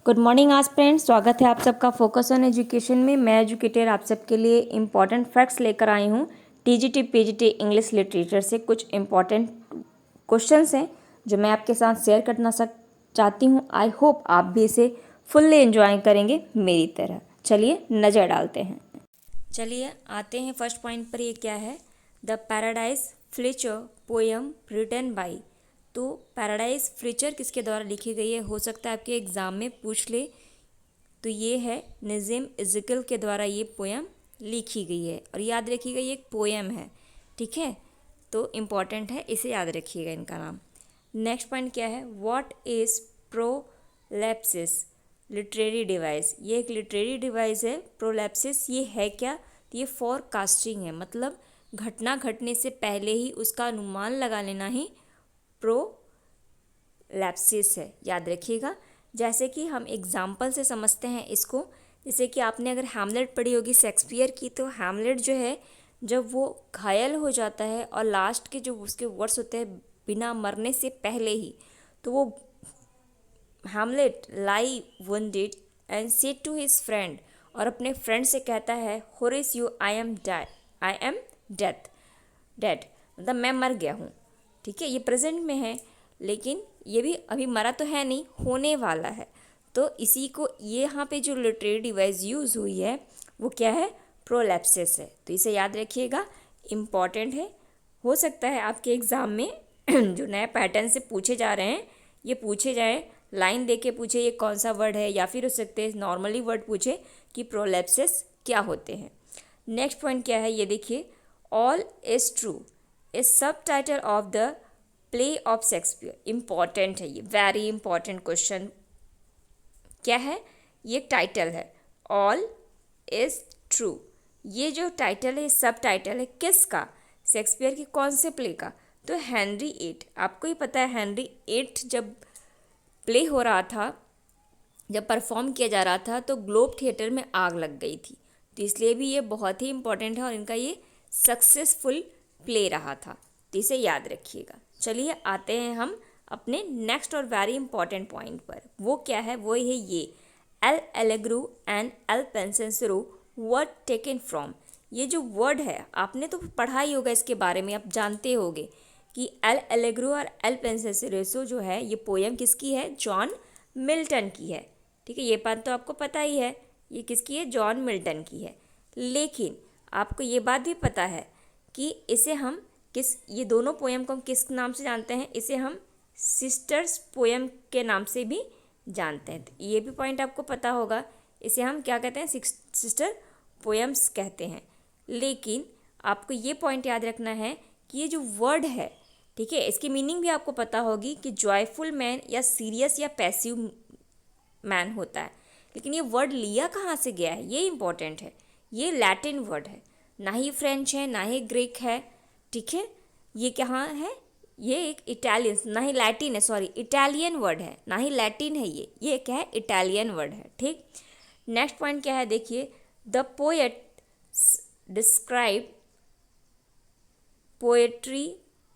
Good morning आज friends, स्वागत है आप सबका फोकस ऑन एजुकेशन में। मैं एजुकेटर आप सबके लिए इम्पॉर्टेंट फैक्ट्स लेकर आई हूँ। टीजीटी पीजीटी इंग्लिश लिटरेचर से कुछ इम्पॉर्टेंट क्वेश्चंस हैं जो मैं आपके साथ शेयर करना चाहती हूँ। आई होप आप भी इसे फुल्ली एंजॉय करेंगे मेरी तरह। चलिए नज़र डालते हैं। चलिए आते हैं फर्स्ट पॉइंट पर। ये क्या है? The paradise Fletcher poem written by. तो पैराडाइज फ्लेचर किसके द्वारा लिखी गई है? हो सकता है आपके एग्ज़ाम में पूछ ले। तो ये है नज़ीम इज़्क़िल के द्वारा ये पोएम लिखी गई है। और याद रखिएगा ये एक पोएम है, ठीक है? तो इम्पॉर्टेंट है, इसे याद रखिएगा इनका नाम। नेक्स्ट पॉइंट क्या है? What is prolepsis literary device. ये एक लिटरेरी डिवाइस है। प्रोलैप्सिस ये है क्या? तो ये फोरकास्टिंग है, मतलब घटना घटने से पहले ही उसका अनुमान लगा लेना ही प्रोलैप्सिस है। याद रखिएगा। जैसे कि हम एग्जाम्पल से समझते हैं इसको। जैसे कि आपने अगर हैमलेट पढ़ी होगी शेक्सपियर की, तो हैमलेट जो है जब वो घायल हो जाता है और लास्ट के जो उसके वर्ड्स होते हैं बिना मरने से पहले ही, तो वो Hamlet lie wounded and said to his friend, और अपने फ्रेंड से कहता है Horace you I am dead, मतलब मैं मर गया हूँ। ठीक है, ये प्रेजेंट में है, लेकिन ये भी अभी मरा तो है नहीं, होने वाला है। तो इसी को ये यहाँ पे जो लिटरेरी डिवाइस यूज़ हुई है वो क्या है? प्रोलैप्सिस है। तो इसे याद रखिएगा, इम्पॉर्टेंट है। हो सकता है आपके एग्ज़ाम में जो नए पैटर्न से पूछे जा रहे हैं ये पूछे जाए, लाइन दे के पूछे ये कौन सा वर्ड है, या फिर हो सकते हैं नॉर्मली वर्ड पूछे कि प्रोलैप्सिस क्या होते हैं। नेक्स्ट पॉइंट क्या है? ये देखिए, ऑल इज ट्रू इज सब title of the play of Shakespeare. Important है ये, वेरी इंपॉर्टेंट क्वेश्चन। क्या है? ये एक टाइटल है, ऑल इज ट्रू। ये जो टाइटल है, सब टाइटल है किसका? शेक्सपियर की कौन से प्ले का? तो हेनरी एट। आपको ही पता है हेनरी एट जब प्ले हो रहा था, जब परफॉर्म किया जा रहा था, तो ग्लोब थिएटर में आग लग गई थी। तो इसलिए भी ये बहुत ही इंपॉर्टेंट है और इनका ये सक्सेसफुल प्ले रहा था। तो इसे याद रखिएगा। चलिए आते हैं हम अपने नेक्स्ट और वेरी इंपॉर्टेंट पॉइंट पर। वो क्या है? वो है ये, L'Allegro and Il Penseroso word taken from. ये जो वर्ड है आपने तो पढ़ा ही होगा इसके बारे में, आप जानते होंगे कि एल एलेग्रो और एल पेंसेंसरो जो है ये पोएम किसकी है? जॉन मिल्टन की है। ठीक है, ये बात तो आपको पता ही है, ये किसकी है? जॉन मिल्टन की है। लेकिन आपको ये बात भी पता है कि इसे हम ये दोनों पोएम को हम किस नाम से जानते हैं? इसे हम सिस्टर्स पोएम के नाम से भी जानते हैं। तो ये भी पॉइंट आपको पता होगा, इसे हम क्या कहते हैं? सिस्टर पोएम्स कहते हैं। लेकिन आपको ये पॉइंट याद रखना है कि ये जो वर्ड है, ठीक है, इसकी मीनिंग भी आपको पता होगी कि जॉयफुल मैन या सीरियस या पैसिव मैन होता है। लेकिन ये वर्ड लिया कहाँ से गया है, ये इंपॉर्टेंट है। ये लैटिन वर्ड है, ना ही फ्रेंच है ना ही ग्रीक है। ठीक है, ये कहाँ है? ये एक इटालियन, ना ही लैटिन है, सॉरी इटालियन वर्ड है, ना ही लैटिन है। ये क्या है? इटालियन वर्ड है। ठीक, नेक्स्ट पॉइंट क्या है? देखिए, the poet describe poetry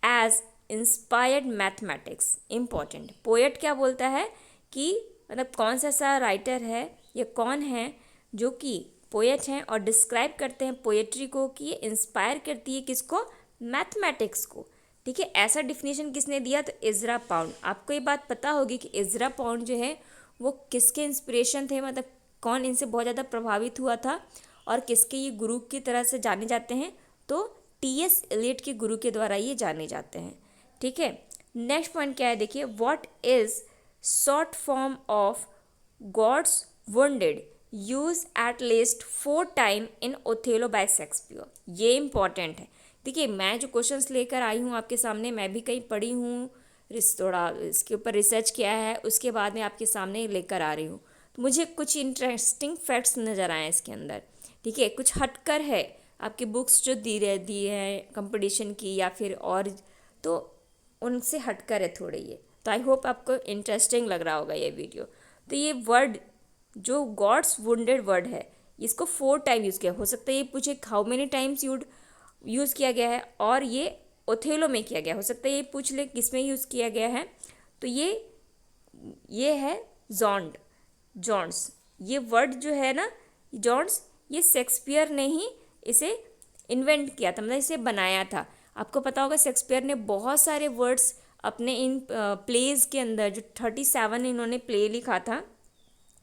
as inspired mathematics. Important, poet क्या बोलता है कि मतलब कौन सा ऐसा राइटर है या कौन है जो कि पोएट हैं और डिस्क्राइब करते हैं पोएट्री को कि ये इंस्पायर करती है किसको? मैथमेटिक्स को। ठीक है, ऐसा डिफिनेशन किसने दिया? तो इज़रा पाउंड। आपको ये बात पता होगी कि इज़रा पाउंड जो है वो किसके इंस्पिरेशन थे, मतलब कौन इनसे बहुत ज़्यादा प्रभावित हुआ था और किसके ये गुरु की तरह से जाने जाते हैं? तो टी.एस. एलियट के गुरु के द्वारा ये जाने जाते हैं। ठीक है, नेक्स्ट पॉइंट क्या है? देखिए, what is short form of God's wounded use at least 4 time in Othello by Shakespeare. ये इंपॉर्टेंट है। देखिए, मैं जो क्वेश्चंस लेकर आई हूँ आपके सामने, मैं भी कहीं पढ़ी हूँ, थोड़ा इसके ऊपर रिसर्च किया है, उसके बाद में आपके सामने लेकर आ रही हूँ। तो मुझे कुछ इंटरेस्टिंग फैक्ट्स नज़र आए इसके अंदर। ठीक है, कुछ हटकर है आपकी बुक्स जो दी है कंपटीशन की या फिर और, तो उनसे हटकर है थोड़े ये। तो आई होप आपको इंटरेस्टिंग लग रहा होगा ये वीडियो। तो ये वर्ड जो गॉड्स वुंडेड वर्ड है, इसको 4 टाइम यूज़ किया। हो सकता है ये पूछे हाउ मेनी टाइम्स यूज़ किया गया है, और ये ओथेलो में किया गया। हो सकता है ये पूछ ले किस में यूज़ किया गया है। तो ये है जॉन्ड, जॉन्स, ये वर्ड जो है ना जॉन्स, ये शेक्सपियर ने ही इसे इन्वेंट किया था, मतलब इसे बनाया था। आपको पता होगा शेक्सपियर ने बहुत सारे वर्ड्स अपने इन प्लेज के अंदर, जो 37 इन्होंने प्ले लिखा था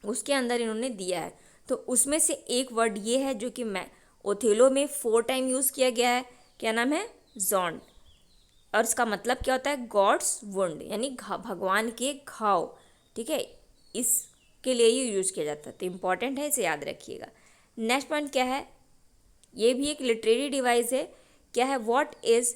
उसके अंदर इन्होंने दिया है। तो उसमें से एक वर्ड ये है जो कि मैं ओथेलो में 4 टाइम यूज़ किया गया है। क्या नाम है? जॉन्ड। और इसका मतलब क्या होता है? गॉड्स वुंड, यानी भगवान के घाव। ठीक है, इसके लिए ये यूज़ किया जाता है, तो इम्पॉर्टेंट है, इसे याद रखिएगा। नेक्स्ट पॉइंट क्या है? ये भी एक लिटरेरी डिवाइस है। क्या है? What is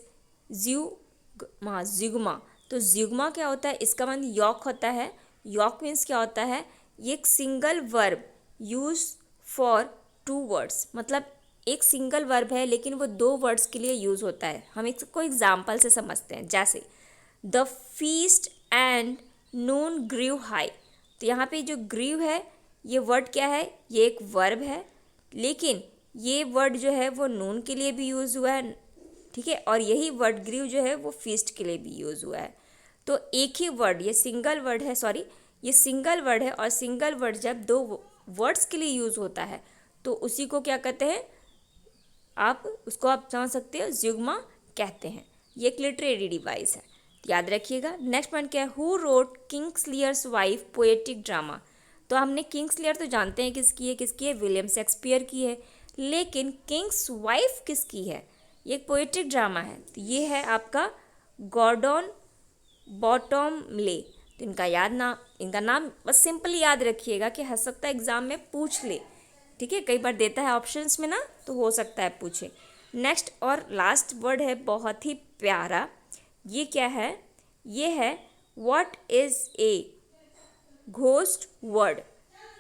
zeugma. तो जिग्मा क्या होता है? इसका मतलब यॉक होता है। यॉक मीन्स क्या होता है? ये एक single verb use for 2 words, मतलब एक सिंगल वर्ब है लेकिन वो 2 वर्ड्स के लिए यूज़ होता है। हम इसको एग्जाम्पल से समझते हैं, जैसे the feast and noon grieve high. तो यहाँ पे जो ग्रीव है ये वर्ड क्या है? ये एक वर्ब है, लेकिन ये वर्ड जो है वो नून के लिए भी यूज़ हुआ है। ठीक है, और यही वर्ड ग्रीव जो है वो फीस्ट के लिए भी यूज़ हुआ है। तो एक ही वर्ड, ये सिंगल वर्ड है, सॉरी ये सिंगल वर्ड है, और सिंगल वर्ड जब 2 वर्ड्स के लिए यूज़ होता है तो उसी को क्या कहते हैं? आप उसको आप समझ सकते हो, जिग्मा कहते हैं। ये एक लिटरेरी डिवाइस है, याद रखिएगा। नेक्स्ट पॉइंट क्या है? Who wrote King Lear's wife poetic drama. तो हमने किंग्सलियर तो जानते हैं किसकी है, किसकी है? विलियम शेक्सपियर की है, लेकिन किंग्स वाइफ किसकी है? ये एक पोएटिक ड्रामा है, तो ये है आपका गॉर्डन बॉटमले। तो इनका नाम बस सिंपली याद रखिएगा कि हो सकता है एग्जाम में पूछ ले। ठीक है, कई बार देता है ऑप्शंस में ना, तो हो सकता है पूछे। नेक्स्ट और लास्ट वर्ड है बहुत ही प्यारा, ये क्या है? ये है what is a ghost word.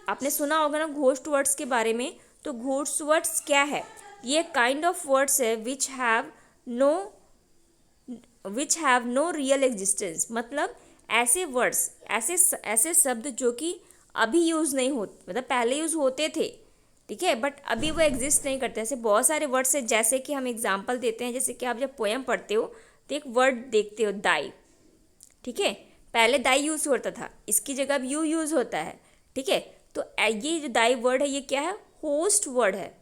आपने सुना होगा ना घोस्ट वर्ड्स के बारे में। तो घोस्ट वर्ड्स क्या है? ये काइंड ऑफ वर्ड्स है which have no real existence, मतलब ऐसे वर्ड्स, ऐसे शब्द जो कि अभी यूज़ नहीं होते, मतलब पहले यूज़ होते थे, ठीक है, बट अभी वो एग्जिस्ट नहीं करते। ऐसे बहुत सारे वर्ड्स है, जैसे कि हम एग्जांपल देते हैं, जैसे कि आप जब पोएम पढ़ते हो तो एक वर्ड देखते हो दाई। ठीक है, पहले दाई यूज़ होता था, इसकी जगह अब यू यूज़ होता है। ठीक है, तो ये जो दाई वर्ड है ये क्या है? होस्ट वर्ड है,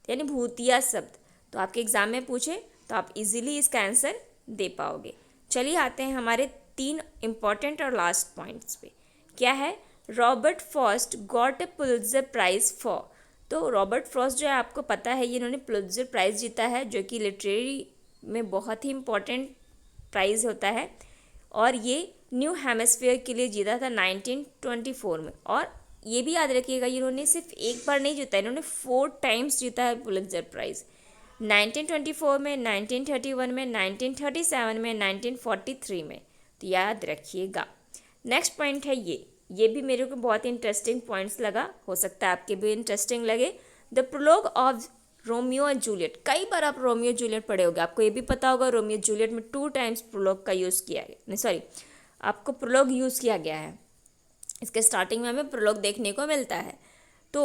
यानी भूतिया शब्द। तो आपके एग्जाम में पूछे तो आप इजीली इसका आंसर दे पाओगे। चलिए आते हैं हमारे 3 इंपॉर्टेंट और लास्ट पॉइंट्स पे। क्या है? Robert Frost got a Pulitzer prize for. तो रॉबर्ट फ्रॉस्ट जो है आपको पता है, ये इन्होंने पुलित्जर प्राइज़ जीता है, जो कि लिटरेरी में बहुत ही इम्पोर्टेंट प्राइज़ होता है, और ये न्यू हेमिस्फीयर के लिए जीता था 1924 में। और ये भी याद रखिएगा, इन्होंने सिर्फ एक बार नहीं जीता, इन्होंने 4 टाइम्स जीता है पुलित्जर प्राइज़। 1924 में, 1931 में, 1937 में, 1943 में। तो याद रखिएगा। नेक्स्ट पॉइंट है ये भी मेरे को बहुत इंटरेस्टिंग पॉइंट्स लगा, हो सकता है आपके भी इंटरेस्टिंग लगे। The prologue of Romeo and Juliet. कई बार आप रोमियो जूलियट पढ़े होगे, आपको ये भी पता होगा रोमियो जूलियट में 2 टाइम्स प्रोलॉग का यूज़ किया गया, नहीं सॉरी, आपको प्रोलॉग यूज़ किया गया है। इसके स्टार्टिंग में हमें प्रोलॉग देखने को मिलता है। तो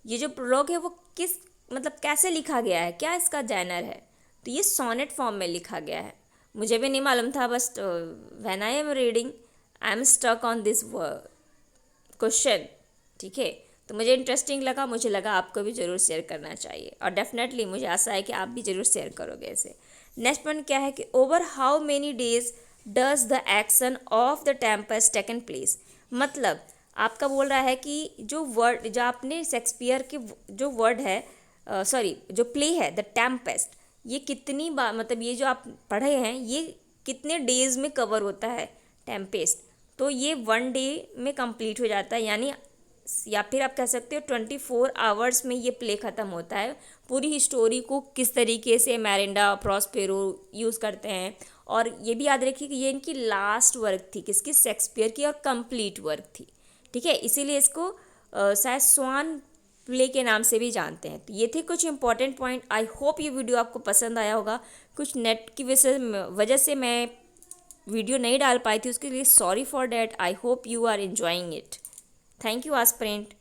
ये जो प्रोलॉग है वो किस, मतलब कैसे लिखा गया है, क्या इसका जैनर है? तो ये सोनेट फॉर्म में लिखा गया है। मुझे भी नहीं मालूम था, बस when I am reading I am stuck on this question. ठीक है, तो मुझे इंटरेस्टिंग लगा, मुझे लगा आपको भी ज़रूर शेयर करना चाहिए, और डेफिनेटली मुझे आशा है कि आप भी ज़रूर शेयर करोगे इसे। नेक्स्ट पॉइंट क्या है कि over how many days does the action of the Tempest taken place. मतलब आपका बोल रहा है कि जो वर्ड, जो आपने शेक्सपियर के जो वर्ड है, जो प्ले है द टेम्पेस्ट, ये कितनी बार, मतलब ये जो आप पढ़े हैं ये कितने डेज में कवर होता है टेम्पेस्ट? तो ये 1 डे में कंप्लीट हो जाता है, यानी या फिर आप कह सकते हो 24 आवर्स में ये प्ले ख़त्म होता है। पूरी स्टोरी को किस तरीके से मैरिंडा प्रॉस्पेरो यूज़ करते हैं। और ये भी याद रखिए कि ये इनकी लास्ट वर्क थी, किसकी? शेक्सपियर की, और कंप्लीट वर्क थी। ठीक है, इसीलिए इसको शायद स्वान प्ले के नाम से भी जानते हैं। तो ये थे कुछ इंपॉर्टेंट पॉइंट। आई होप ये वीडियो आपको पसंद आया होगा। कुछ नेट की वजह से मैं वीडियो नहीं डाल पाई थी, उसके लिए sorry for that. I hope you are enjoying it. Thank you aspirant.